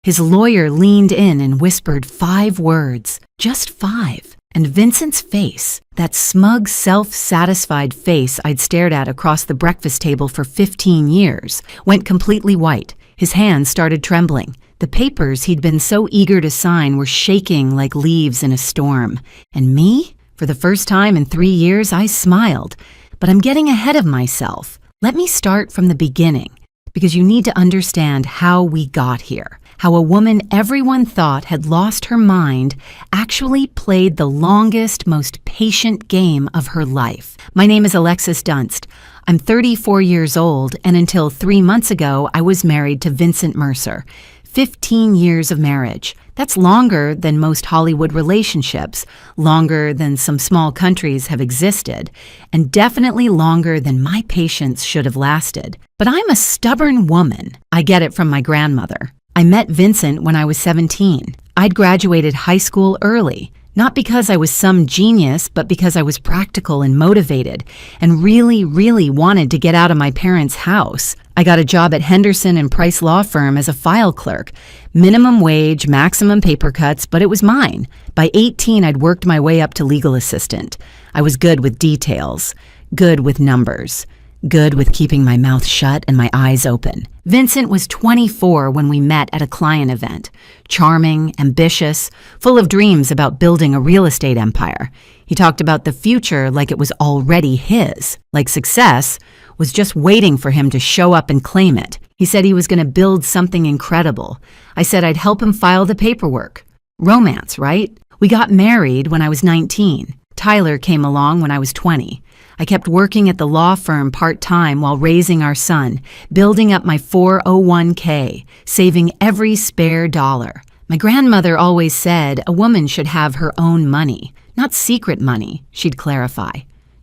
His lawyer leaned in and whispered 5 words, just 5. And Vincent's face, that smug, self-satisfied face I'd stared at across the breakfast table for 15 years, went completely white. His hands started trembling. The papers he'd been so eager to sign were shaking like leaves in a storm. And me? For the first time in 3 years, I smiled. But I'm getting ahead of myself. Let me start from the beginning, because you need to understand how we got here. How a woman everyone thought had lost her mind actually played the longest, most patient game of her life. My name is Alexis Dunst. I'm 34 years old, and until 3 months ago, I was married to Vincent Mercer. 15 years of marriage. That's longer than most Hollywood relationships, longer than some small countries have existed, and definitely longer than my patience should have lasted. But I'm a stubborn woman. I get it from my grandmother. I met Vincent when I was 17. I'd graduated high school early, not because I was some genius, but because I was practical and motivated and really, really wanted to get out of my parents' house. I got a job at Henderson and Price Law Firm as a file clerk. Minimum wage, maximum paper cuts, but it was mine. By 18, I'd worked my way up to legal assistant. I was good with details, good with numbers, good with keeping my mouth shut and my eyes open. Vincent was 24 when we met at a client event. Charming, ambitious, full of dreams about building a real estate empire. He talked about the future like it was already his, like success was just waiting for him to show up and claim it. He said he was going to build something incredible. I said I'd help him file the paperwork. Romance, right? We got married when I was 19. Tyler came along when I was 20. I kept working at the law firm part-time while raising our son, building up my 401k, saving every spare dollar. My grandmother always said a woman should have her own money, not secret money, she'd clarify.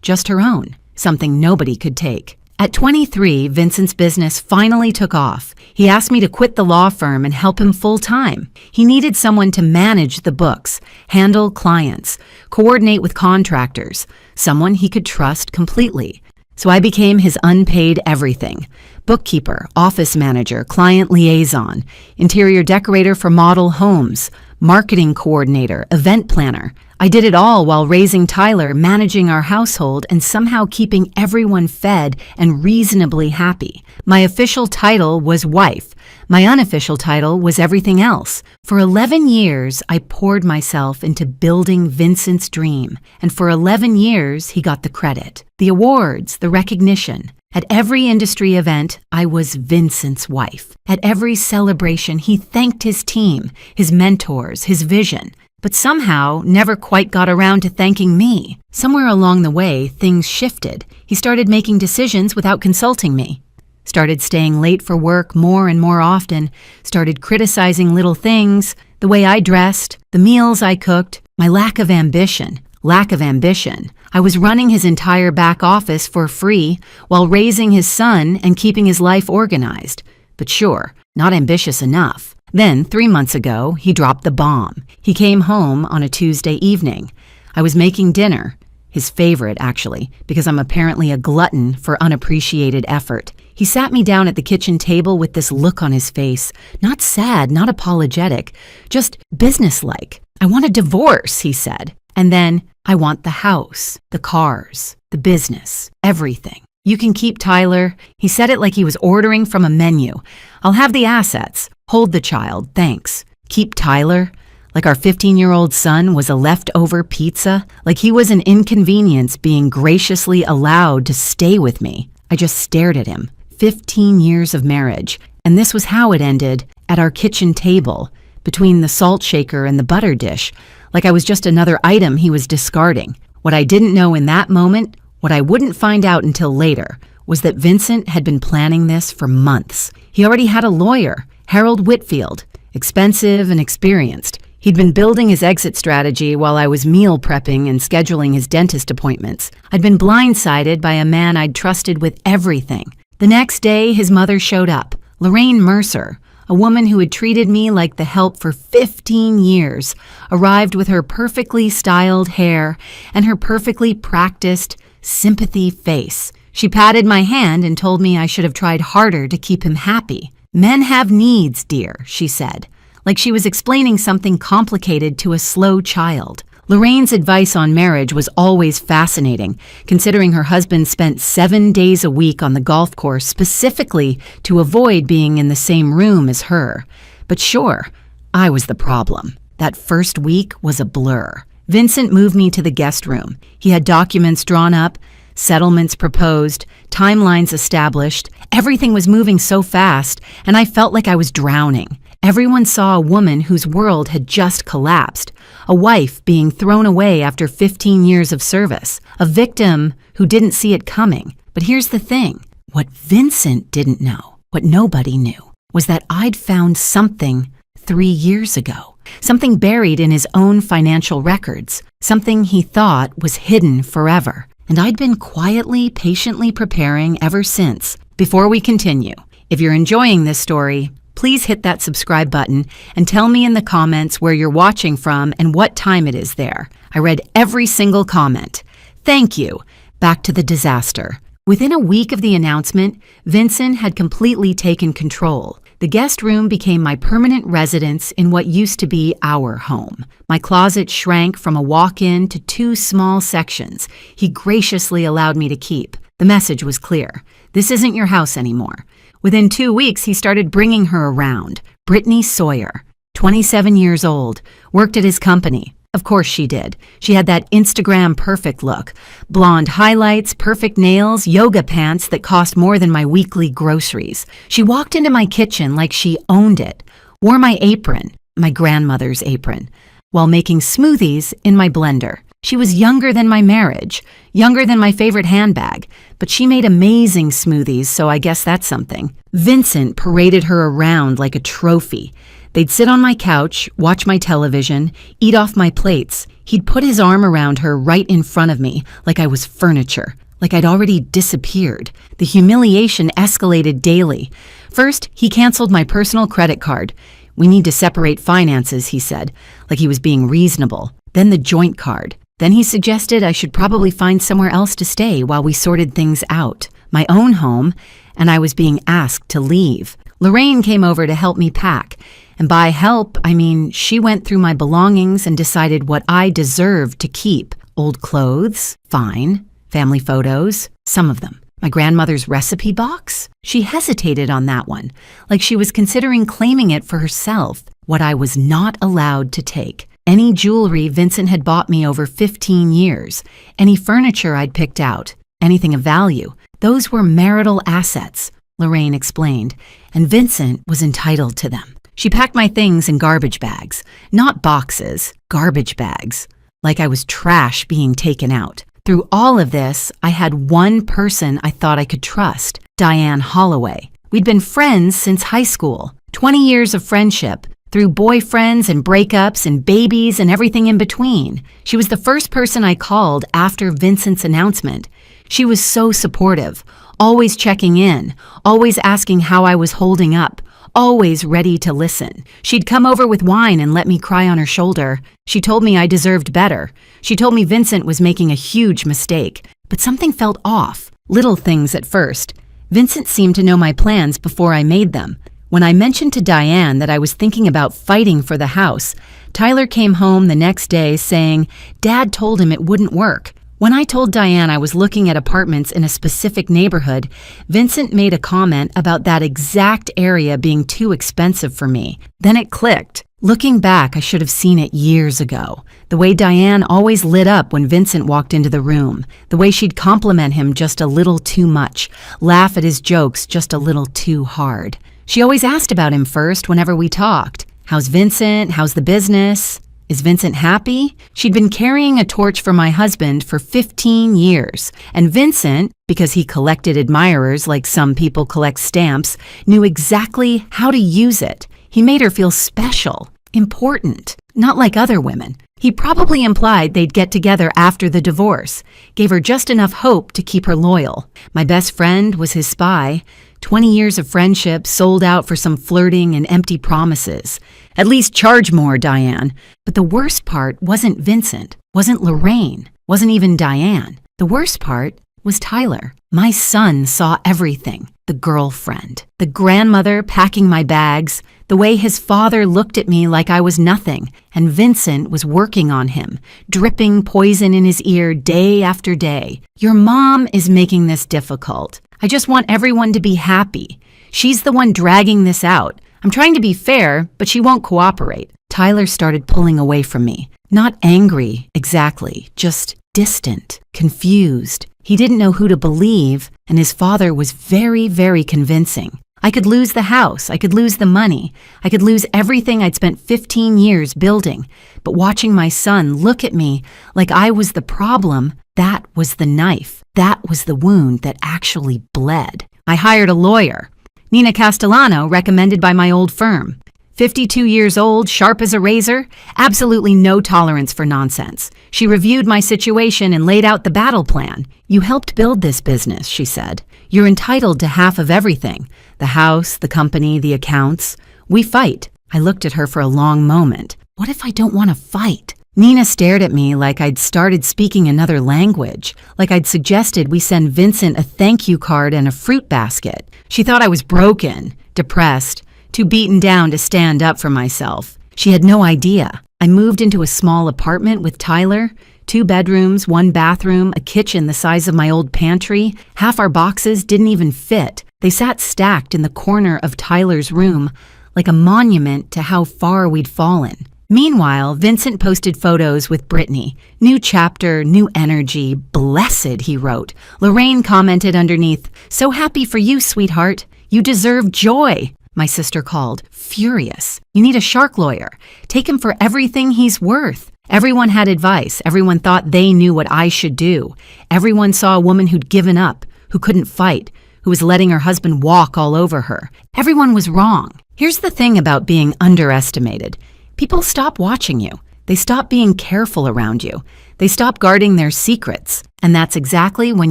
Just her own, something nobody could take. At 23, Vincent's business finally took off. He asked me to quit the law firm and help him full-time. He needed someone to manage the books, handle clients, coordinate with contractors, someone he could trust completely. So I became his unpaid everything. Bookkeeper, office manager, client liaison, interior decorator for model homes, marketing coordinator, event planner. I did it all while raising Tyler, managing our household, and somehow keeping everyone fed and reasonably happy. My official title was wife. My unofficial title was everything else. For 11 years, I poured myself into building Vincent's dream. And for 11 years, he got the credit, the awards, the recognition. At every industry event, I was Vincent's wife. At every celebration, he thanked his team, his mentors, his vision. But somehow never quite got around to thanking me. Somewhere along the way, things shifted. He started making decisions without consulting me. Started staying late for work more and more often. Started criticizing little things, the way I dressed, the meals I cooked, my lack of ambition. I was running his entire back office for free while raising his son and keeping his life organized. But sure, not ambitious enough. Then, 3 months ago, he dropped the bomb. He came home on a Tuesday evening. I was making dinner, his favorite, actually, because I'm apparently a glutton for unappreciated effort. He sat me down at the kitchen table with this look on his face, not sad, not apologetic, just businesslike. I want a divorce, he said. And then, I want the house, the cars, the business, everything. You can keep Tyler. He said it like he was ordering from a menu. I'll have the assets. Hold the child, thanks. Keep Tyler? Like our 15-year-old son was a leftover pizza? Like he was an inconvenience being graciously allowed to stay with me? I just stared at him. 15 years of marriage. And this was how it ended, at our kitchen table, between the salt shaker and the butter dish, like I was just another item he was discarding. What I didn't know in that moment, what I wouldn't find out until later, was that Vincent had been planning this for months. He already had a lawyer, Harold Whitfield, expensive and experienced. He'd been building his exit strategy while I was meal prepping and scheduling his dentist appointments. I'd been blindsided by a man I'd trusted with everything. The next day, his mother showed up, Lorraine Mercer, a woman who had treated me like the help for 15 years, arrived with her perfectly styled hair and her perfectly practiced sympathy face. She patted my hand and told me I should have tried harder to keep him happy. Men have needs, dear, she said. like she was explaining something complicated to a slow child. Lorraine's advice on marriage was always fascinating, considering her husband spent 7 days a week on the golf course specifically to avoid being in the same room as her. But sure, I was the problem. That first week was a blur. Vincent moved me to the guest room. He had documents drawn up, settlements proposed, timelines established. Everything was moving so fast, and I felt like I was drowning. Everyone saw a woman whose world had just collapsed, a wife being thrown away after 15 years of service, a victim who didn't see it coming. But here's the thing. What Vincent didn't know, what nobody knew, was that I'd found something 3 years ago, something buried in his own financial records, something he thought was hidden forever. And I'd been quietly, patiently preparing ever since. Before we continue, if you're enjoying this story, please hit that subscribe button and tell me in the comments where you're watching from and what time it is there. I read every single comment. Thank you. Back to the disaster. Within a week of the announcement, Vincent had completely taken control. The guest room became my permanent residence in what used to be our home. My closet shrank from a walk-in to 2 small sections he graciously allowed me to keep. The message was clear. This isn't your house anymore. Within 2 weeks, he started bringing her around. Brittany Sawyer, 27 years old, worked at his company. Of course she did. She had that Instagram perfect look. Blonde highlights, perfect nails, yoga pants that cost more than my weekly groceries. She walked into my kitchen like she owned it, wore my apron, my grandmother's apron, while making smoothies in my blender. She was younger than my marriage, younger than my favorite handbag, but she made amazing smoothies, so I guess that's something. Vincent paraded her around like a trophy. They'd sit on my couch, watch my television, eat off my plates. He'd put his arm around her right in front of me, like I was furniture, like I'd already disappeared. The humiliation escalated daily. First, he canceled my personal credit card. We need to separate finances, he said, like he was being reasonable. Then the joint card. Then he suggested I should probably find somewhere else to stay while we sorted things out. My own home, and I was being asked to leave. Lorraine came over to help me pack. And by help, I mean she went through my belongings and decided what I deserved to keep. Old clothes, fine. Family photos, some of them. My grandmother's recipe box? She hesitated on that one, like she was considering claiming it for herself. What I was not allowed to take. Any jewelry Vincent had bought me over 15 years. Any furniture I'd picked out. Anything of value. Those were marital assets, Lorraine explained, and Vincent was entitled to them. She packed my things in garbage bags. Not boxes, garbage bags. Like I was trash being taken out. Through all of this, I had one person I thought I could trust, Diane Holloway. We'd been friends since high school. 20 years of friendship, through boyfriends and breakups and babies and everything in between. She was the first person I called after Vincent's announcement. She was so supportive, always checking in, always asking how I was holding up, always ready to listen. She'd come over with wine and let me cry on her shoulder. She told me I deserved better. She told me Vincent was making a huge mistake. But something felt off. Little things at first. Vincent seemed to know my plans before I made them. When I mentioned to Diane that I was thinking about fighting for the house, Tyler came home the next day saying Dad told him it wouldn't work. When I told Diane I was looking at apartments in a specific neighborhood, Vincent made a comment about that exact area being too expensive for me. Then it clicked. Looking back, I should have seen it years ago. The way Diane always lit up when Vincent walked into the room. The way she'd compliment him just a little too much, laugh at his jokes just a little too hard. She always asked about him first whenever we talked. How's Vincent? How's the business? Is Vincent happy? She'd been carrying a torch for my husband for 15 years. And Vincent, because he collected admirers like some people collect stamps, knew exactly how to use it. He made her feel special, important, not like other women. He probably implied they'd get together after the divorce, gave her just enough hope to keep her loyal. My best friend was his spy. 20 years of friendship sold out for some flirting and empty promises. At least charge more, Diane. But the worst part wasn't Vincent, wasn't Lorraine, wasn't even Diane. The worst part was Tyler. My son saw everything. the girlfriend, the grandmother packing my bags, the way his father looked at me like I was nothing, and Vincent was working on him, dripping poison in his ear day after day. Your mom is making this difficult. I just want everyone to be happy. She's the one dragging this out. I'm trying to be fair, but she won't cooperate. Tyler started pulling away from me. Not angry, exactly, just distant, confused. He didn't know who to believe, and his father was very, very convincing. I could lose the house, I could lose the money, I could lose everything I'd spent 15 years building. But watching my son look at me like I was the problem, that was the knife. That was the wound that actually bled. I hired a lawyer, Nina Castellano, recommended by my old firm. 52 years old, sharp as a razor, absolutely no tolerance for nonsense. She reviewed my situation and laid out the battle plan. You helped build this business, she said. You're entitled to half of everything. The house, the company, the accounts. We fight. I looked at her for a long moment. What if I don't want to fight? Nina stared at me like I'd started speaking another language, like I'd suggested we send Vincent a thank you card and a fruit basket. She thought I was broken, depressed, too beaten down to stand up for myself. She had no idea. I moved into a small apartment with Tyler, 2 bedrooms, 1 bathroom, a kitchen the size of my old pantry. Half our boxes didn't even fit. They sat stacked in the corner of Tyler's room, like a monument to how far we'd fallen. Meanwhile, Vincent posted photos with Brittany. New chapter, new energy, blessed, he wrote. Lorraine commented underneath, so happy for you, sweetheart. You deserve joy. My sister called, furious. You need a shark lawyer. Take him for everything he's worth. Everyone had advice. Everyone thought they knew what I should do. Everyone saw a woman who'd given up, who couldn't fight, who was letting her husband walk all over her. Everyone was wrong. Here's the thing about being underestimated. People stop watching you. They stop being careful around you. They stop guarding their secrets. And that's exactly when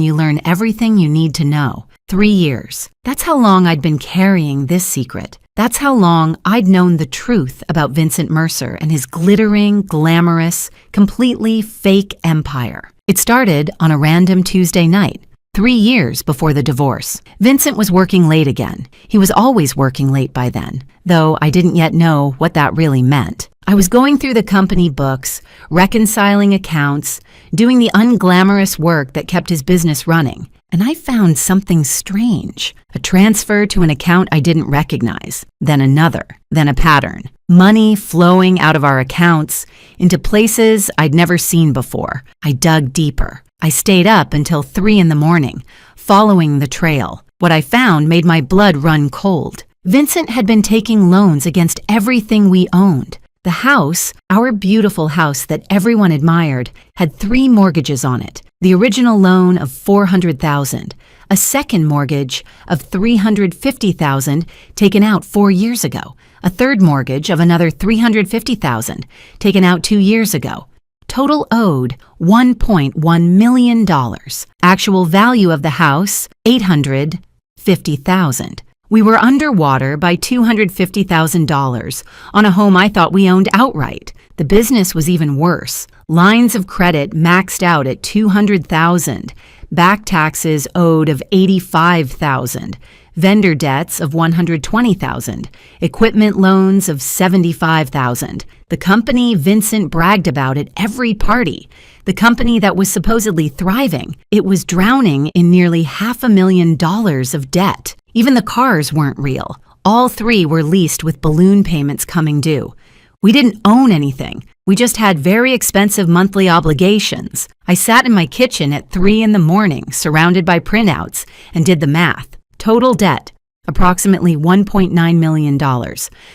you learn everything you need to know. 3 years. That's how long I'd been carrying this secret. That's how long I'd known the truth about Vincent Mercer and his glittering, glamorous, completely fake empire. It started on a random Tuesday night, 3 years before the divorce. Vincent was working late again. He was always working late by then, though I didn't yet know what that really meant. I was going through the company books, reconciling accounts, doing the unglamorous work that kept his business running. And I found something strange. A transfer to an account I didn't recognize, then another, then a pattern. Money flowing out of our accounts into places I'd never seen before. I dug deeper. I stayed up until 3 a.m, following the trail. What I found made my blood run cold. Vincent had been taking loans against everything we owned. The house, our beautiful house that everyone admired, had 3 mortgages on it. The original loan of $400,000, a second mortgage of $350,000 taken out 4 years ago, a third mortgage of another $350,000 taken out 2 years ago. Total owed $1.1 million. Actual value of the house, $850,000. We were underwater by $250,000 on a home I thought we owned outright. The business was even worse. Lines of credit maxed out at $200,000. Back taxes owed of $85,000. Vendor debts of $120,000. Equipment loans of $75,000. The company Vincent bragged about at every party. The company that was supposedly thriving. It was drowning in nearly $500,000 of debt. Even the cars weren't real. All 3 were leased with balloon payments coming due. We didn't own anything. We just had very expensive monthly obligations. I sat in my kitchen at 3 a.m, surrounded by printouts, and did the math. Total debt, approximately $1.9 million.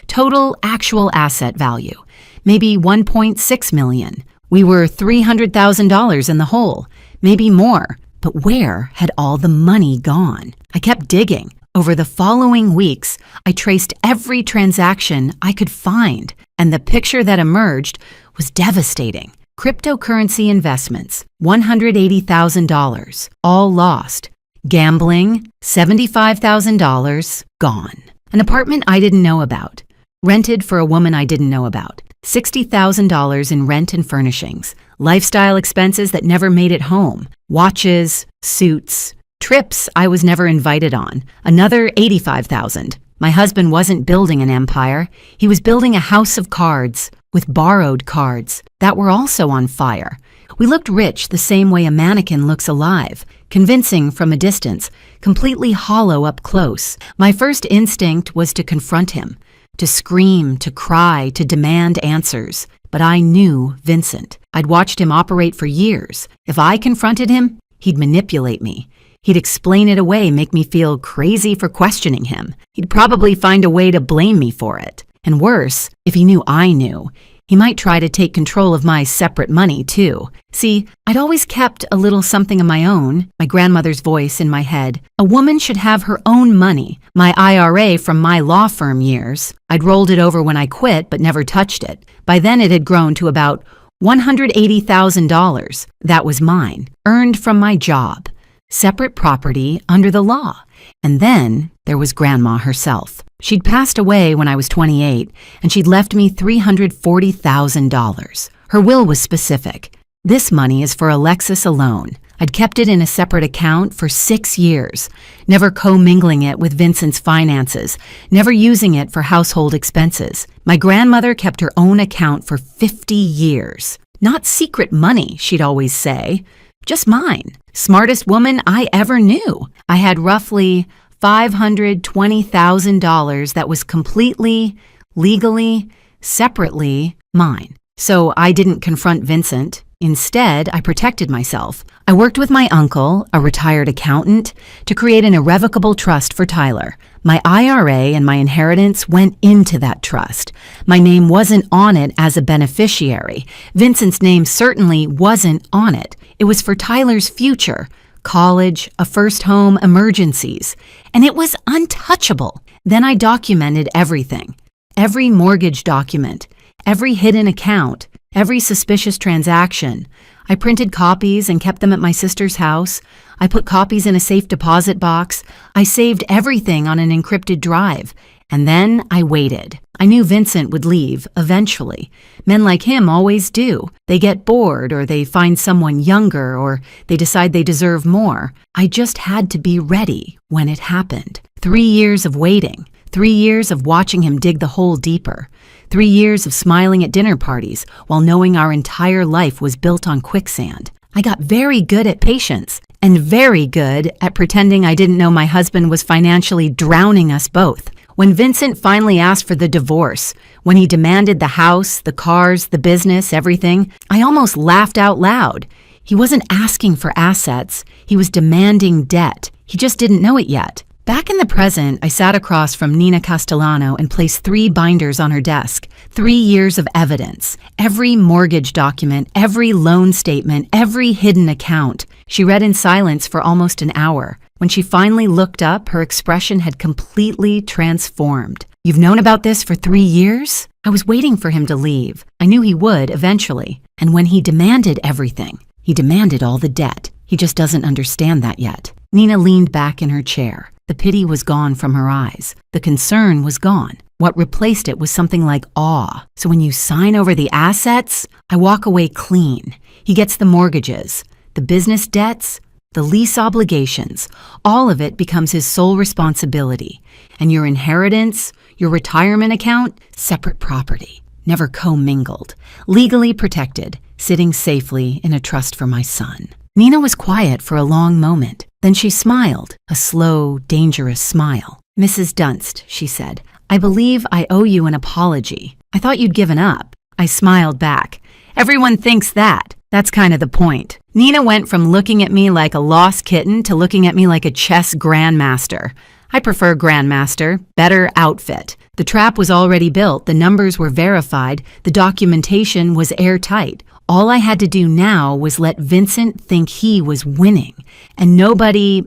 Total actual asset value, maybe $1.6 million. We were $300,000 in the hole, maybe more. But where had all the money gone? I kept digging. Over the following weeks, I traced every transaction I could find, and the picture that emerged was devastating. Cryptocurrency investments, $180,000, all lost. Gambling, $75,000, gone. An apartment I didn't know about, rented for a woman I didn't know about. $60,000 in rent and furnishings. Lifestyle expenses that never made it home. Watches, suits, Trips I was never invited on, another $85,000. My husband wasn't building an empire. He was building a house of cards with borrowed cards that were also on fire. We looked rich the same way a mannequin looks alive, convincing from a distance, completely hollow up close. My first instinct was to confront him, to scream, to cry, to demand answers. But I knew Vincent. I'd watched him operate for years. If I confronted him, he'd manipulate me. He'd explain it away, make me feel crazy for questioning him. He'd probably find a way to blame me for it. And worse, if he knew I knew, he might try to take control of my separate money, too. See, I'd always kept a little something of my own, my grandmother's voice in my head. A woman should have her own money, my IRA from my law firm years. I'd rolled it over when I quit, but never touched it. By then it had grown to about $180,000. That was mine, earned from my job. Separate property under the law. And then there was Grandma herself. She'd passed away when I was 28, and she'd left me $340,000. Her will was specific. This money is for Alexis alone. I'd kept it in a separate account for 6 years, never commingling it with Vincent's finances, never using it for household expenses. My grandmother kept her own account for 50 years. Not secret money, she'd always say. Just mine. Smartest woman I ever knew. I had roughly $520,000 that was completely, legally, separately mine. So I didn't confront Vincent. Instead, I protected myself. I worked with my uncle, a retired accountant, to create an irrevocable trust for Tyler. My IRA and my inheritance went into that trust. My name wasn't on it as a beneficiary. Vincent's name certainly wasn't on it. It was for Tyler's future, college, a first home, emergencies. And it was untouchable. Then I documented everything. Every mortgage document, every hidden account, every suspicious transaction. I printed copies and kept them at my sister's house. I put copies in a safe deposit box. I saved everything on an encrypted drive. And then I waited. I knew Vincent would leave eventually. Men like him always do. They get bored, or they find someone younger, or they decide they deserve more. I just had to be ready when it happened. 3 years of waiting. 3 years of watching him dig the hole deeper. 3 years of smiling at dinner parties while knowing our entire life was built on quicksand. I got very good at patience and very good at pretending I didn't know my husband was financially drowning us both. When Vincent finally asked for the divorce, when he demanded the house, the cars, the business, everything, I almost laughed out loud. He wasn't asking for assets. He was demanding debt. He just didn't know it yet. Back in the present, I sat across from Nina Castellano and placed 3 binders on her desk, 3 years of evidence, every mortgage document, every loan statement, every hidden account. She read in silence for almost an hour. When she finally looked up, her expression had completely transformed. "You've known about this for 3 years?" I was waiting for him to leave. I knew he would eventually. And when he demanded everything, he demanded all the debt. He just doesn't understand that yet. Nina leaned back in her chair. The pity was gone from her eyes. The concern was gone. What replaced it was something like awe. "So when you sign over the assets, I walk away clean. He gets the mortgages, the business debts, the lease obligations. All of it becomes his sole responsibility. And your inheritance, your retirement account, separate property, never commingled, legally protected, sitting safely in a trust for my son." Nina was quiet for a long moment. Then she smiled, a slow, dangerous smile. "Mrs. Dunst," she said, "I believe I owe you an apology. I thought you'd given up." I smiled back. "Everyone thinks that. That's kind of the point." Nina went from looking at me like a lost kitten to looking at me like a chess grandmaster. I prefer grandmaster, better outfit. The trap was already built, the numbers were verified, the documentation was airtight. All I had to do now was let Vincent think he was winning. And nobody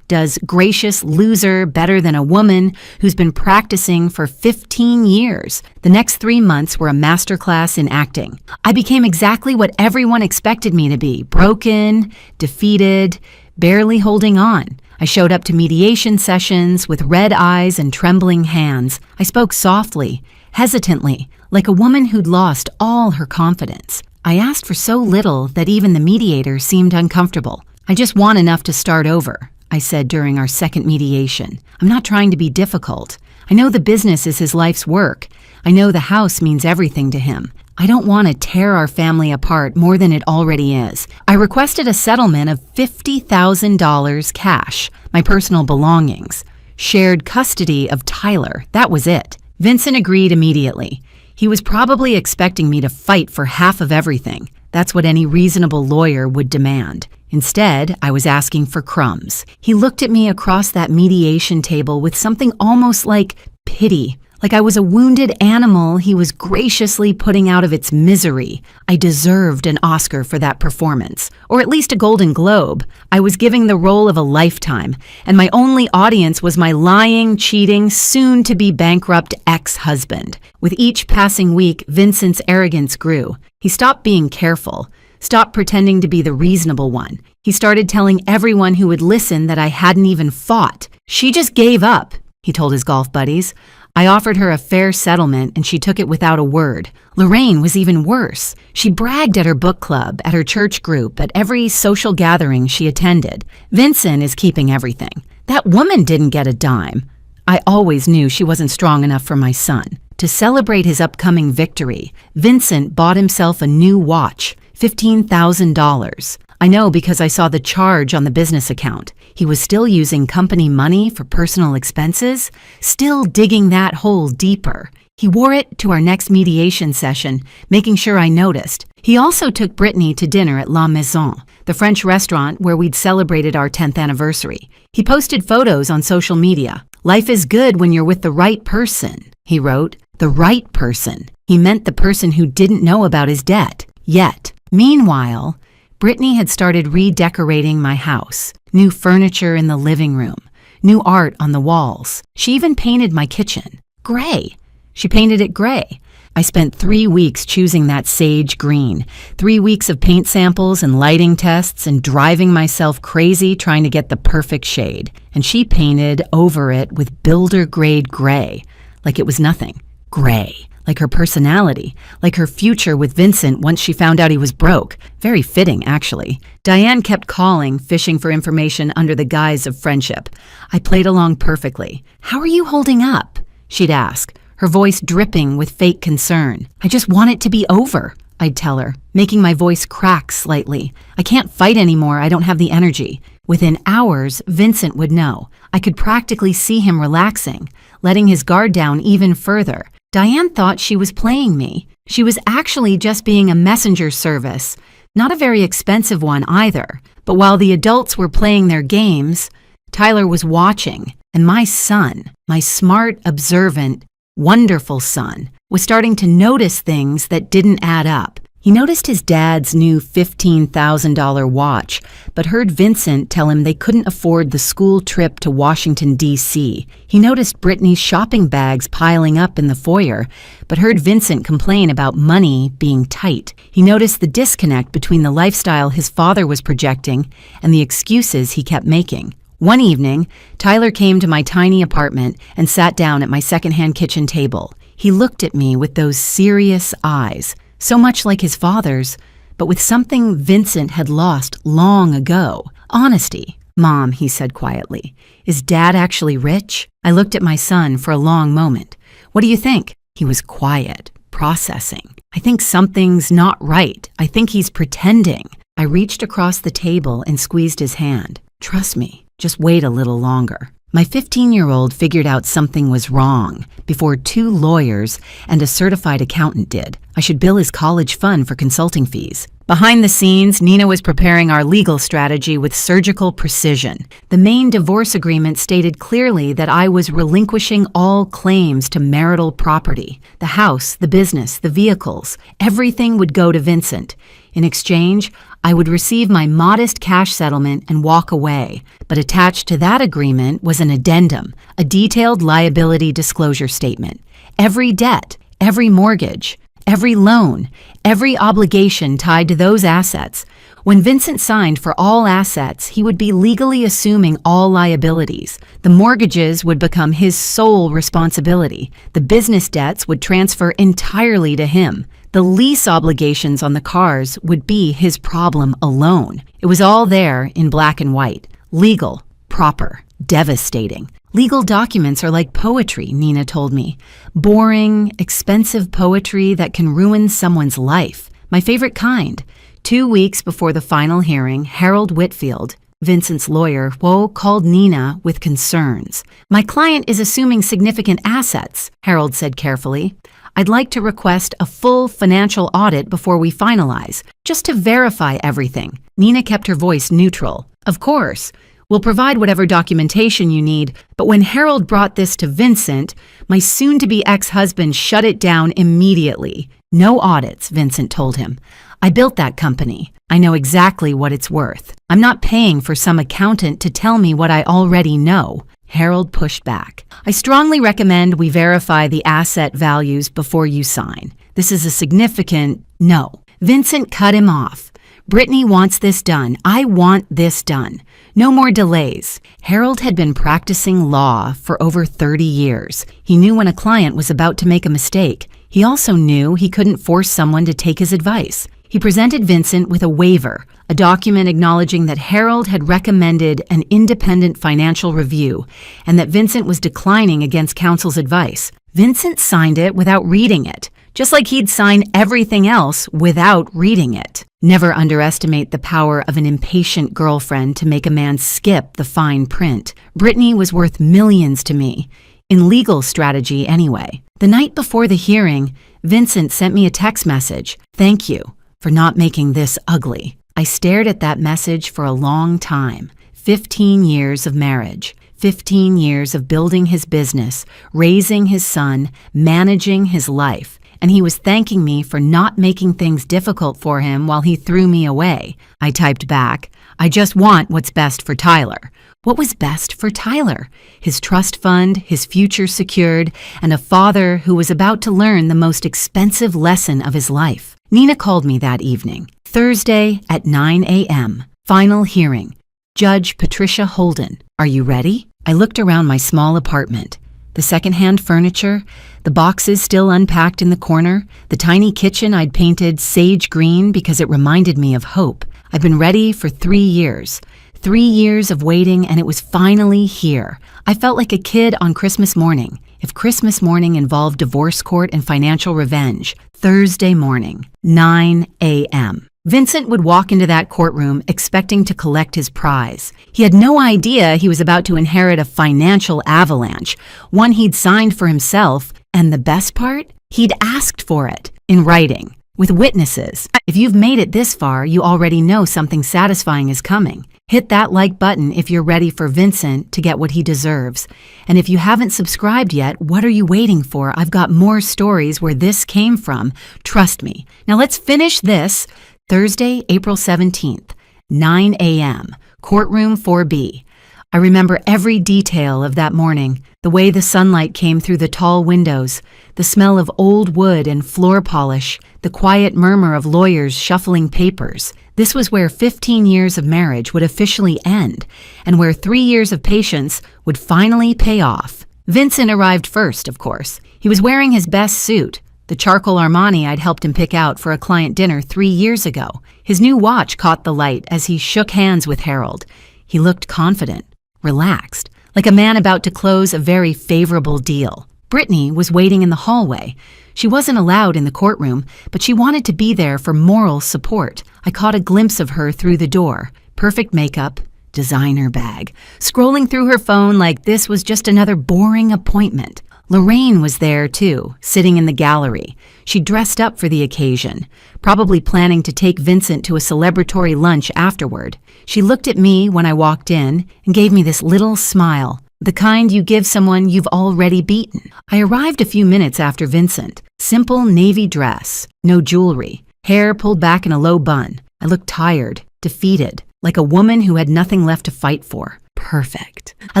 does gracious loser better than a woman who's been practicing for 15 years. The next 3 months were a masterclass in acting. I became exactly what everyone expected me to be: broken, defeated, barely holding on. I showed up to mediation sessions with red eyes and trembling hands. I spoke softly, hesitantly, like a woman who'd lost all her confidence. I asked for so little that even the mediator seemed uncomfortable. I just want enough to start over, I said during our second mediation. I'm not trying to be difficult. I know the business is his life's work. I know the house means everything to him. I don't want to tear our family apart more than it already is. I requested a settlement of $50,000 cash, my personal belongings. Shared custody of Tyler, that was it. Vincent agreed immediately. He was probably expecting me to fight for half of everything. That's what any reasonable lawyer would demand. Instead, I was asking for crumbs. He looked at me across that mediation table with something almost like pity. Like I was a wounded animal he was graciously putting out of its misery. I deserved an Oscar for that performance, or at least a Golden Globe. I was giving the role of a lifetime, and my only audience was my lying, cheating, soon-to-be bankrupt ex-husband. With each passing week, Vincent's arrogance grew. He stopped being careful, stopped pretending to be the reasonable one. He started telling everyone who would listen that I hadn't even fought. She just gave up, he told his golf buddies. I offered her a fair settlement and she took it without a word. Lorraine was even worse. She bragged at her book club, at her church group, at every social gathering she attended. Vincent is keeping everything. That woman didn't get a dime. I always knew she wasn't strong enough for my son. To celebrate his upcoming victory, Vincent bought himself a new watch, $15,000. I know because I saw the charge on the business account. He was still using company money for personal expenses, still digging that hole deeper. He wore it to our next mediation session, making sure I noticed. He also took Brittany to dinner at La Maison, the French restaurant where we'd celebrated our 10th anniversary. He posted photos on social media. Life is good when you're with the right person, he wrote. The right person. He meant the person who didn't know about his debt, yet. Meanwhile, Brittany had started redecorating my house. New furniture in the living room, new art on the walls. She even painted my kitchen. Gray. She painted it gray. I spent 3 weeks choosing that sage green, 3 weeks of paint samples and lighting tests and driving myself crazy trying to get the perfect shade. And she painted over it with builder-grade gray, like it was nothing. Gray. Like her personality, like her future with Vincent once she found out he was broke. Very fitting, actually. Diane kept calling, fishing for information under the guise of friendship. I played along perfectly. How are you holding up? She'd ask, her voice dripping with fake concern. I just want it to be over, I'd tell her, making my voice crack slightly. I can't fight anymore, I don't have the energy. Within hours, Vincent would know. I could practically see him relaxing, letting his guard down even further. Diane thought she was playing me. She was actually just being a messenger service, not a very expensive one either. But while the adults were playing their games, Tyler was watching, and my son, my smart, observant, wonderful son, was starting to notice things that didn't add up. He noticed his dad's new $15,000 watch, but heard Vincent tell him they couldn't afford the school trip to Washington, D.C. He noticed Brittany's shopping bags piling up in the foyer, but heard Vincent complain about money being tight. He noticed the disconnect between the lifestyle his father was projecting and the excuses he kept making. One evening, Tyler came to my tiny apartment and sat down at my secondhand kitchen table. He looked at me with those serious eyes, so much like his father's, but with something Vincent had lost long ago. Honesty. Mom, he said quietly, is Dad actually rich? I looked at my son for a long moment. What do you think? He was quiet, processing. I think something's not right. I think he's pretending. I reached across the table and squeezed his hand. Trust me, just wait a little longer. My 15-year-old figured out something was wrong before 2 lawyers and a certified accountant did. I should bill his college fund for consulting fees. Behind the scenes, Nina was preparing our legal strategy with surgical precision. The main divorce agreement stated clearly that I was relinquishing all claims to marital property. The house, the business, the vehicles, everything would go to Vincent. In exchange, I would receive my modest cash settlement and walk away. But attached to that agreement was an addendum, a detailed liability disclosure statement. Every debt, every mortgage, every loan, every obligation tied to those assets. When Vincent signed for all assets, he would be legally assuming all liabilities. The mortgages would become his sole responsibility. The business debts would transfer entirely to him. The lease obligations on the cars would be his problem alone. It was all there in black and white. Legal, proper, devastating. Legal documents are like poetry, Nina told me. Boring, expensive poetry that can ruin someone's life. My favorite kind. 2 weeks before the final hearing, Harold Whitfield, Vincent's lawyer, called Nina with concerns. My client is assuming significant assets, Harold said carefully. I'd like to request a full financial audit before we finalize, just to verify everything. Nina kept her voice neutral. Of course. We'll provide whatever documentation you need, but when Harold brought this to Vincent, my soon-to-be ex-husband shut it down immediately. No audits, Vincent told him. I built that company. I know exactly what it's worth. I'm not paying for some accountant to tell me what I already know. Harold pushed back. I strongly recommend we verify the asset values before you sign. This is a significant no. Vincent cut him off. Brittany wants this done. I want this done. No more delays. Harold had been practicing law for over 30 years. He knew when a client was about to make a mistake. He also knew he couldn't force someone to take his advice. He presented Vincent with a waiver, a document acknowledging that Harold had recommended an independent financial review and that Vincent was declining against counsel's advice. Vincent signed it without reading it, just like he'd sign everything else without reading it. Never underestimate the power of an impatient girlfriend to make a man skip the fine print. Brittany was worth millions to me, in legal strategy anyway. The night before the hearing, Vincent sent me a text message. Thank you for not making this ugly. I stared at that message for a long time. 15 years of marriage. 15 years of building his business, raising his son, managing his life. And he was thanking me for not making things difficult for him while he threw me away. I typed back, I just want what's best for Tyler. What was best for Tyler? His trust fund, his future secured, and a father who was about to learn the most expensive lesson of his life. Nina called me that evening. Thursday at 9 a.m. Final hearing. Judge Patricia Holden. Are you ready? I looked around my small apartment. The secondhand furniture, the boxes still unpacked in the corner, the tiny kitchen I'd painted sage green because it reminded me of hope. I've been ready for 3 years. 3 years of waiting, and it was finally here. I felt like a kid on Christmas morning. If Christmas morning involved divorce court and financial revenge, Thursday morning, 9 a.m. Vincent would walk into that courtroom expecting to collect his prize. He had no idea he was about to inherit a financial avalanche, one he'd signed for himself, and the best part? He'd asked for it, in writing, with witnesses. If you've made it this far, you already know something satisfying is coming. Hit that like button if you're ready for Vincent to get what he deserves. And if you haven't subscribed yet, what are you waiting for? I've got more stories where this came from. Trust me. Now let's finish this. Thursday, April 17th, 9 a.m., courtroom 4B. I remember every detail of that morning, the way the sunlight came through the tall windows, the smell of old wood and floor polish, the quiet murmur of lawyers shuffling papers. This was where 15 years of marriage would officially end, and where 3 years of patience would finally pay off. Vincent arrived first, of course. He was wearing his best suit, the charcoal Armani I'd helped him pick out for a client dinner 3 years ago. His new watch caught the light as he shook hands with Harold. He looked confident, relaxed, like a man about to close a very favorable deal. Brittany was waiting in the hallway. She wasn't allowed in the courtroom, but she wanted to be there for moral support. I caught a glimpse of her through the door. Perfect makeup, designer bag, scrolling through her phone like this was just another boring appointment. Lorraine was there, too, sitting in the gallery. She dressed up for the occasion, probably planning to take Vincent to a celebratory lunch afterward. She looked at me when I walked in and gave me this little smile, the kind you give someone you've already beaten. I arrived a few minutes after Vincent. Simple navy dress, no jewelry, hair pulled back in a low bun. I looked tired, defeated, like a woman who had nothing left to fight for. Perfect. I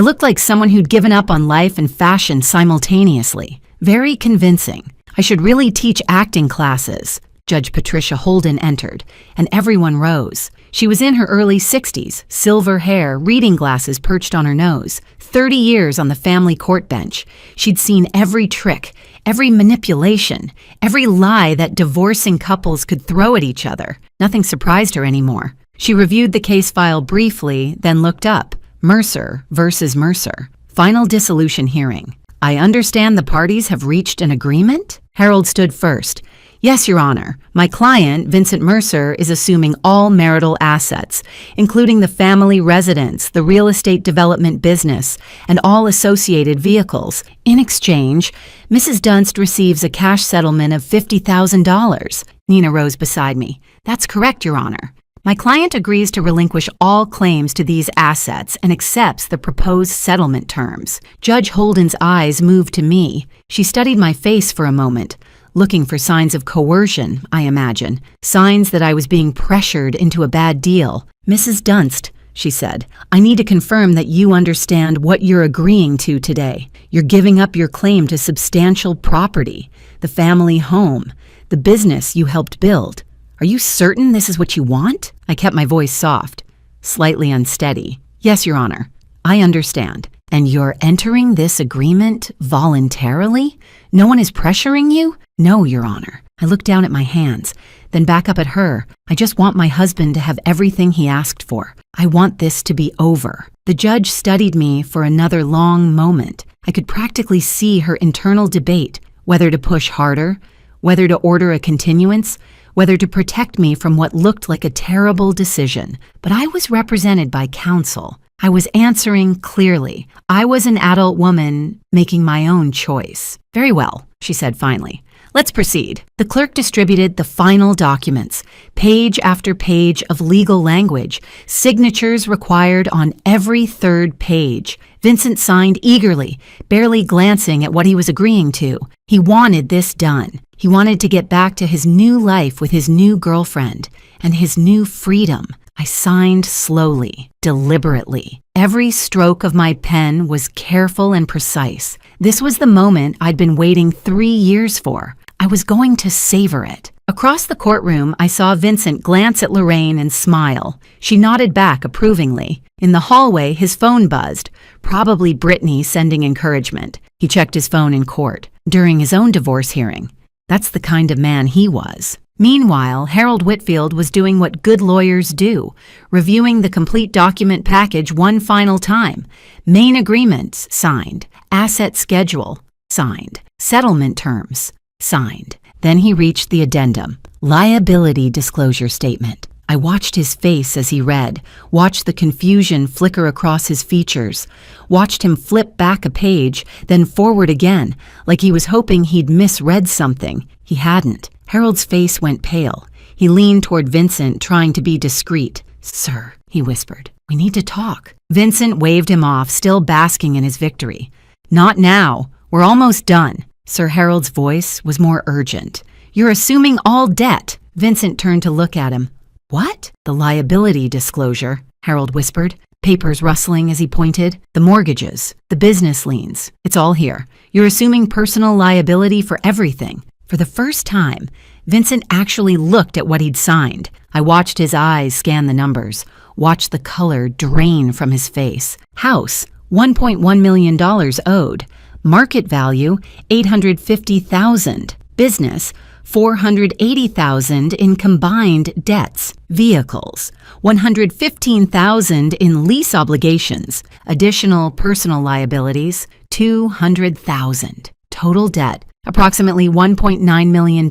looked like someone who'd given up on life and fashion simultaneously. Very convincing. I should really teach acting classes. Judge Patricia Holden entered, and everyone rose. She was in her early 60s, silver hair, reading glasses perched on her nose. 30 years on the family court bench. She'd seen every trick, every manipulation, every lie that divorcing couples could throw at each other. Nothing surprised her anymore. She reviewed the case file briefly, then looked up. Mercer versus Mercer. Final dissolution hearing. I understand the parties have reached an agreement? Harold stood first. Yes, Your Honor. My client, Vincent Mercer, is assuming all marital assets, including the family residence, the real estate development business, and all associated vehicles. In exchange, Mrs. Dunst receives a cash settlement of $50,000. Nina rose beside me. That's correct, Your Honor. My client agrees to relinquish all claims to these assets and accepts the proposed settlement terms. Judge Holden's eyes moved to me. She studied my face for a moment, looking for signs of coercion, I imagine, signs that I was being pressured into a bad deal. Mrs. Dunst, she said, I need to confirm that you understand what you're agreeing to today. You're giving up your claim to substantial property, the family home, the business you helped build. Are you certain this is what you want? I kept my voice soft, slightly unsteady. Yes, Your Honor, I understand. And you're entering this agreement voluntarily? No one is pressuring you? No, Your Honor. I looked down at my hands, then back up at her. I just want my husband to have everything he asked for. I want this to be over. The judge studied me for another long moment. I could practically see her internal debate, whether to push harder, whether to order a continuance, whether to protect me from what looked like a terrible decision. But I was represented by counsel. I was answering clearly. I was an adult woman making my own choice. Very well, she said finally. Let's proceed. The clerk distributed the final documents, page after page of legal language, signatures required on every third page. Vincent signed eagerly, barely glancing at what he was agreeing to. He wanted this done. He wanted to get back to his new life with his new girlfriend and his new freedom. I signed slowly, deliberately. Every stroke of my pen was careful and precise. This was the moment I'd been waiting 3 years for. I was going to savor it. Across the courtroom, I saw Vincent glance at Lorraine and smile. She nodded back approvingly. In the hallway, his phone buzzed, probably Brittany sending encouragement. He checked his phone in court, during his own divorce hearing. That's the kind of man he was. Meanwhile, Harold Whitfield was doing what good lawyers do, reviewing the complete document package one final time. Main agreements signed, asset schedule signed, settlement terms signed. Then he reached the addendum, liability disclosure statement. I watched his face as he read, watched the confusion flicker across his features, watched him flip back a page, then forward again, like he was hoping he'd misread something. He hadn't. Harold's face went pale. He leaned toward Vincent, trying to be discreet. Sir, he whispered, we need to talk. Vincent waved him off, still basking in his victory. Not now. We're almost done. Sir Harold's voice was more urgent. You're assuming all debt. Vincent turned to look at him. What? The liability disclosure, Harold whispered, papers rustling as he pointed. The mortgages, the business liens. It's all here. You're assuming personal liability for everything. For the first time, Vincent actually looked at what he'd signed. I watched his eyes scan the numbers, watched the color drain from his face. House, $1.1 million owed. Market value, $850,000. Business, $480,000 in combined debts. Vehicles, $115,000 in lease obligations. Additional personal liabilities, $200,000. Total debt, approximately $1.9 million.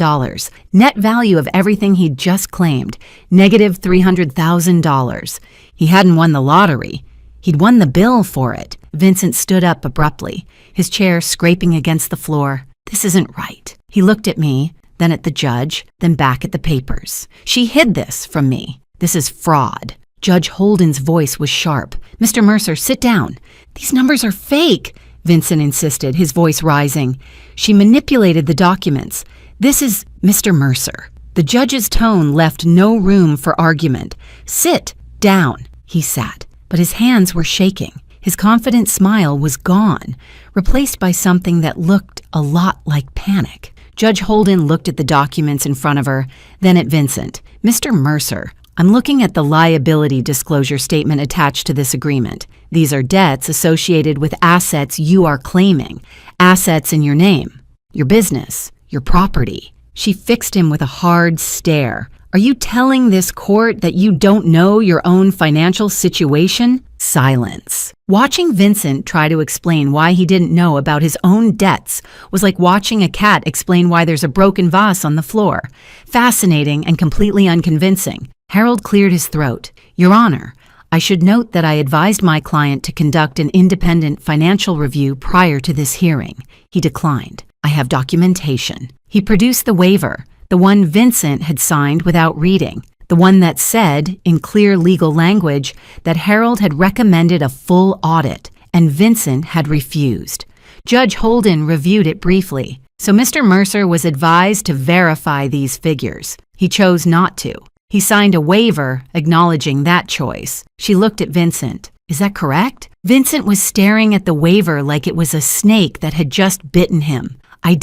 Net value of everything he'd just claimed, negative $300,000. He hadn't won the lottery. He'd won the bill for it. Vincent stood up abruptly, his chair scraping against the floor. This isn't right. He looked at me, then at the judge, then back at the papers. She hid this from me. This is fraud. Judge Holden's voice was sharp. Mr. Mercer, sit down. These numbers are fake, Vincent insisted, his voice rising. She manipulated the documents. This is Mr. Mercer. The judge's tone left no room for argument. Sit down. He sat, but his hands were shaking. His confident smile was gone, replaced by something that looked a lot like panic. Judge Holden looked at the documents in front of her, then at Vincent. Mr. Mercer, I'm looking at the liability disclosure statement attached to this agreement. These are debts associated with assets you are claiming, assets in your name, your business, your property. She fixed him with a hard stare. Are you telling this court that you don't know your own financial situation? Silence. Watching Vincent try to explain why he didn't know about his own debts was like watching a cat explain why there's a broken vase on the floor. Fascinating and completely unconvincing. Harold cleared his throat. Your Honor, I should note that I advised my client to conduct an independent financial review prior to this hearing. He declined. I have documentation. He produced the waiver, the one Vincent had signed without reading, the one that said, in clear legal language, that Harold had recommended a full audit, and Vincent had refused. Judge Holden reviewed it briefly, so Mr. Mercer was advised to verify these figures. He chose not to. He signed a waiver acknowledging that choice. She looked at Vincent. Is that correct? Vincent was staring at the waiver like it was a snake that had just bitten him. I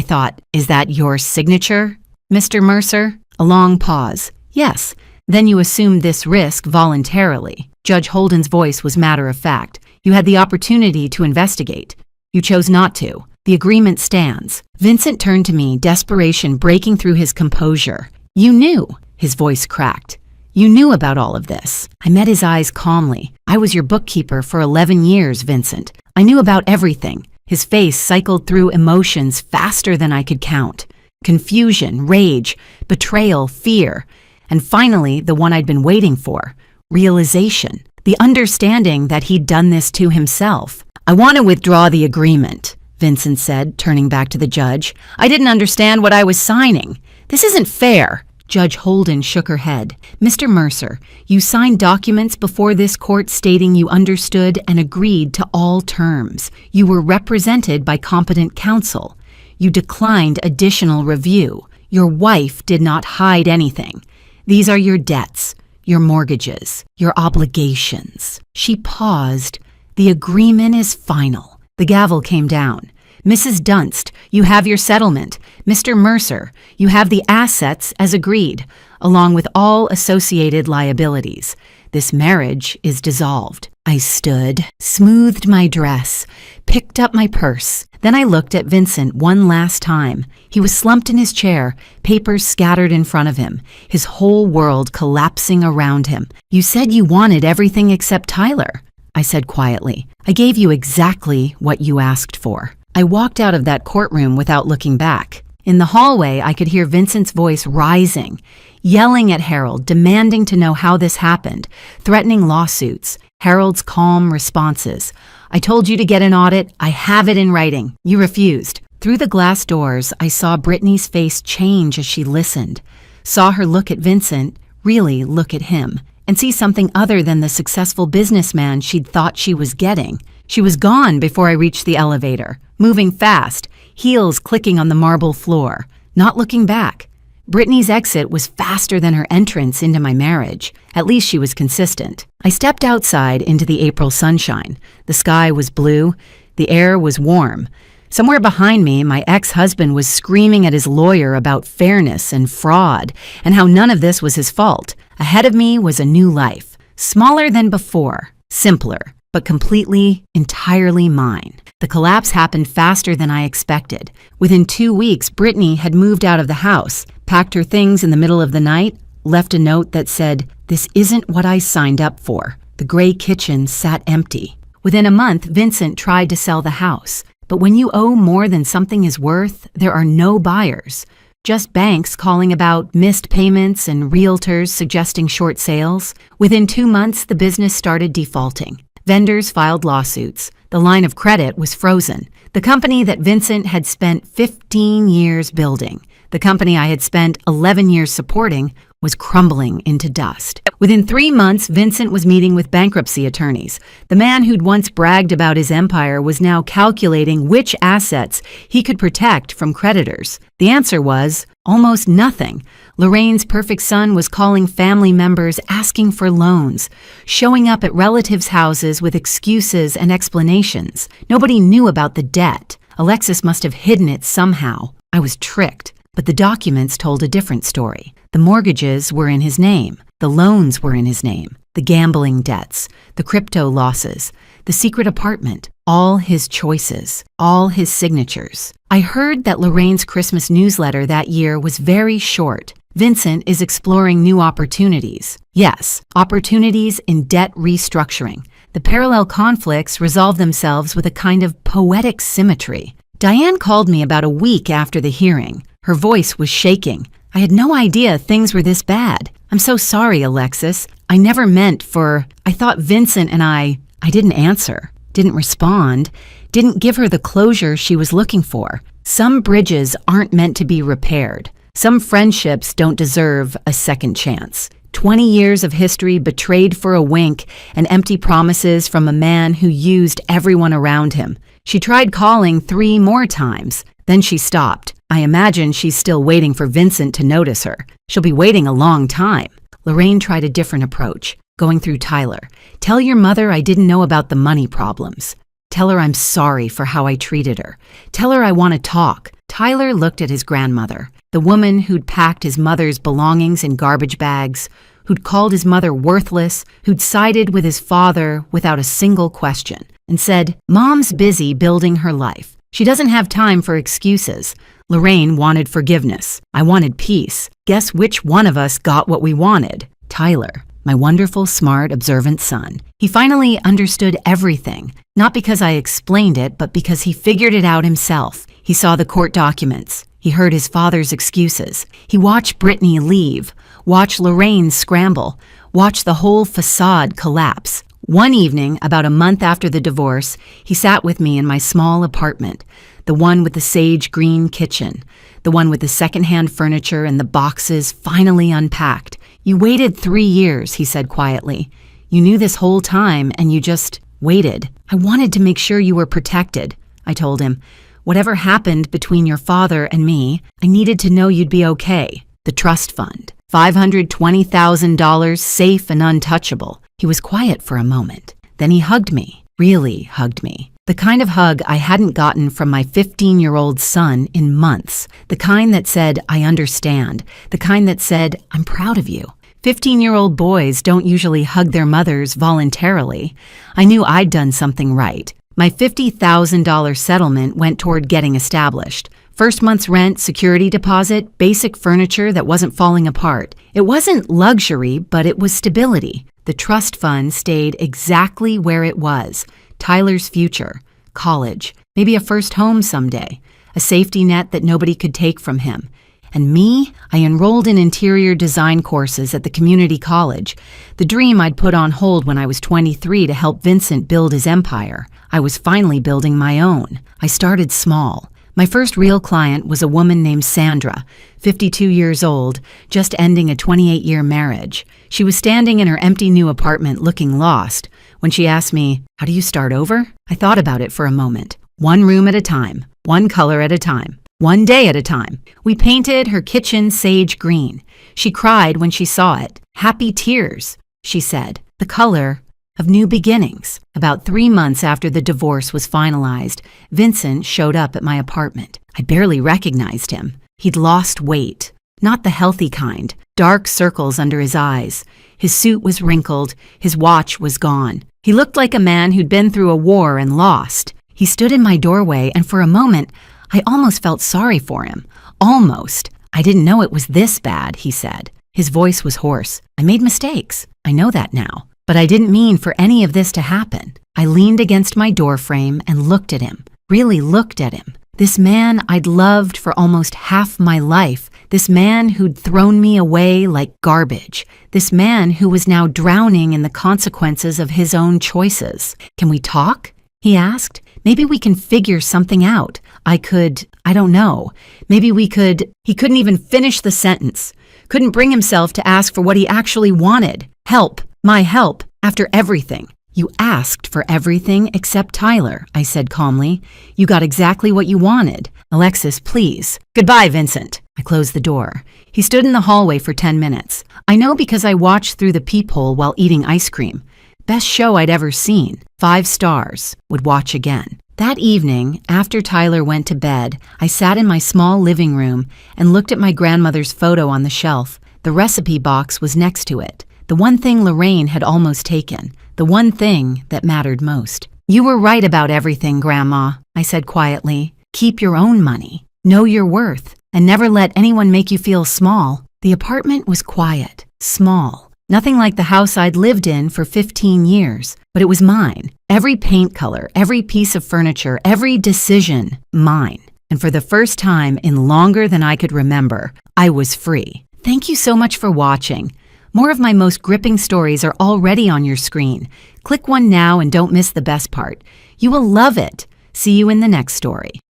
thought, is that your signature, Mr. Mercer? A long pause. Yes. Then you assumed this risk voluntarily. Judge Holden's voice was matter of fact. You had the opportunity to investigate. You chose not to. The agreement stands. Vincent turned to me, desperation breaking through his composure. You knew. His voice cracked. You knew about all of this. I met his eyes calmly. I was your bookkeeper for 11 years, Vincent. I knew about everything. His face cycled through emotions faster than I could count. Confusion, rage, betrayal, fear, and finally the one I'd been waiting for, realization, the understanding that he'd done this to himself. I want to withdraw the agreement, Vincent said, turning back to the judge. I didn't understand what I was signing. This isn't fair. Judge Holden shook her head. Mr. Mercer, you signed documents before this court stating you understood and agreed to all terms. You were represented by competent counsel. You declined additional review. Your wife did not hide anything. These are your debts, your mortgages, your obligations. She paused. The agreement is final. The gavel came down. Mrs. Dunst, you have your settlement. Mr. Mercer, you have the assets as agreed, along with all associated liabilities. This marriage is dissolved. I stood, smoothed my dress, picked up my purse. Then I looked at Vincent one last time. He was slumped in his chair, papers scattered in front of him, his whole world collapsing around him. You said you wanted everything except Tyler, I said quietly. I gave you exactly what you asked for. I walked out of that courtroom without looking back. In the hallway, I could hear Vincent's voice rising, yelling at Harold, demanding to know how this happened, threatening lawsuits. Harold's calm responses. I told you to get an audit. I have it in writing. You refused. Through the glass doors, I saw Brittany's face change as she listened, saw her look at Vincent, really look at him, and see something other than the successful businessman she'd thought she was getting. She was gone before I reached the elevator, moving fast, heels clicking on the marble floor, not looking back. Brittany's exit was faster than her entrance into my marriage. At least she was consistent. I stepped outside into the April sunshine. The sky was blue. The air was warm. Somewhere behind me, my ex-husband was screaming at his lawyer about fairness and fraud and how none of this was his fault. Ahead of me was a new life, smaller than before, simpler, but completely, entirely mine. The collapse happened faster than I expected. Within 2 weeks, Brittany had moved out of the house, packed her things in the middle of the night, left a note that said, "This isn't what I signed up for." The gray kitchen sat empty. Within a month, Vincent tried to sell the house. But when you owe more than something is worth, there are no buyers. Just banks calling about missed payments and realtors suggesting short sales. Within 2 months, the business started defaulting. Vendors filed lawsuits. The line of credit was frozen. The company that Vincent had spent 15 years building, the company I had spent 11 years supporting, was crumbling into dust. Within 3 months, Vincent was meeting with bankruptcy attorneys. The man who'd once bragged about his empire was now calculating which assets he could protect from creditors. The answer was almost nothing. Lorraine's perfect son was calling family members asking for loans, showing up at relatives' houses with excuses and explanations. Nobody knew about the debt. Alexis must have hidden it somehow. I was tricked, but the documents told a different story. The mortgages were in his name. The loans were in his name. The gambling debts, the crypto losses, the secret apartment, all his choices, all his signatures. I heard that Lorraine's Christmas newsletter that year was very short. Vincent is exploring new opportunities. Yes, opportunities in debt restructuring. The parallel conflicts resolve themselves with a kind of poetic symmetry. Diane called me about a week after the hearing. Her voice was shaking. I had no idea things were this bad. I'm so sorry, Alexis. I never meant for... I thought Vincent and I didn't answer, didn't respond, didn't give her the closure she was looking for. Some bridges aren't meant to be repaired. Some friendships don't deserve a second chance. 20 years of history betrayed for a wink and empty promises from a man who used everyone around him. She tried calling 3 more times. Then she stopped. I imagine she's still waiting for Vincent to notice her. She'll be waiting a long time. Lorraine tried a different approach, going through Tyler. Tell your mother I didn't know about the money problems. Tell her I'm sorry for how I treated her. Tell her I want to talk. Tyler looked at his grandmother, the woman who'd packed his mother's belongings in garbage bags, who'd called his mother worthless, who'd sided with his father without a single question, and said, Mom's busy building her life. She doesn't have time for excuses. Lorraine wanted forgiveness. I wanted peace. Guess which one of us got what we wanted? Tyler, my wonderful, smart, observant son. He finally understood everything, not because I explained it, but because he figured it out himself. He saw the court documents. He heard his father's excuses. He watched Brittany leave, watched Lorraine scramble, watched the whole facade collapse. One evening, about a month after the divorce, he sat with me in my small apartment, the one with the sage green kitchen, the one with the secondhand furniture and the boxes finally unpacked. You waited 3 years, he said quietly. You knew this whole time and you just waited. I wanted to make sure you were protected, I told him. Whatever happened between your father and me, I needed to know you'd be okay. The trust fund, $520,000 safe and untouchable. He was quiet for a moment. Then he hugged me, really hugged me. The kind of hug I hadn't gotten from my 15-year-old son in months. The kind that said, I understand. The kind that said, I'm proud of you. 15-year-old boys don't usually hug their mothers voluntarily. I knew I'd done something right. My $50,000 settlement went toward getting established. First month's rent, security deposit, basic furniture that wasn't falling apart. It wasn't luxury, but it was stability. The trust fund stayed exactly where it was. Tyler's future, college, maybe a first home someday, a safety net that nobody could take from him. And me, I enrolled in interior design courses at the community college, the dream I'd put on hold when I was 23 to help Vincent build his empire. I was finally building my own. I started small. My first real client was a woman named Sandra, 52 years old, just ending a 28-year marriage. She was standing in her empty new apartment looking lost when she asked me, how do you start over? I thought about it for a moment. One room at a time, one color at a time, one day at a time. We painted her kitchen sage green. She cried when she saw it. Happy tears, she said. The color of new beginnings. About 3 months after the divorce was finalized, Vincent showed up at my apartment. I barely recognized him. He'd lost weight, not the healthy kind, dark circles under his eyes. His suit was wrinkled, his watch was gone. He looked like a man who'd been through a war and lost. He stood in my doorway, and for a moment, I almost felt sorry for him. Almost. I didn't know it was this bad, he said. His voice was hoarse. I made mistakes. I know that now. But I didn't mean for any of this to happen. I leaned against my doorframe and looked at him, really looked at him. This man I'd loved for almost half my life. This man who'd thrown me away like garbage. This man who was now drowning in the consequences of his own choices. Can we talk? He asked. Maybe we can figure something out. I don't know. Maybe we could. He couldn't even finish the sentence. Couldn't bring himself to ask for what he actually wanted. Help. My help. After everything. You asked for everything except Tyler, I said calmly. You got exactly what you wanted. Alexis, please. Goodbye, Vincent. I closed the door. He stood in the hallway for 10 minutes. I know because I watched through the peephole while eating ice cream. Best show I'd ever seen. 5 stars. Would watch again. That evening, after Tyler went to bed, I sat in my small living room and looked at my grandmother's photo on the shelf. The recipe box was next to it. The one thing Lorraine had almost taken. The one thing that mattered most. "You were right about everything, Grandma," I said quietly. "Keep your own money. Know your worth. And never let anyone make you feel small." The apartment was quiet, small. Nothing like the house I'd lived in for 15 years, but it was mine. Every paint color, every piece of furniture, every decision, mine. And for the first time in longer than I could remember, I was free. Thank you so much for watching. More of my most gripping stories are already on your screen. Click one now and don't miss the best part. You will love it. See you in the next story.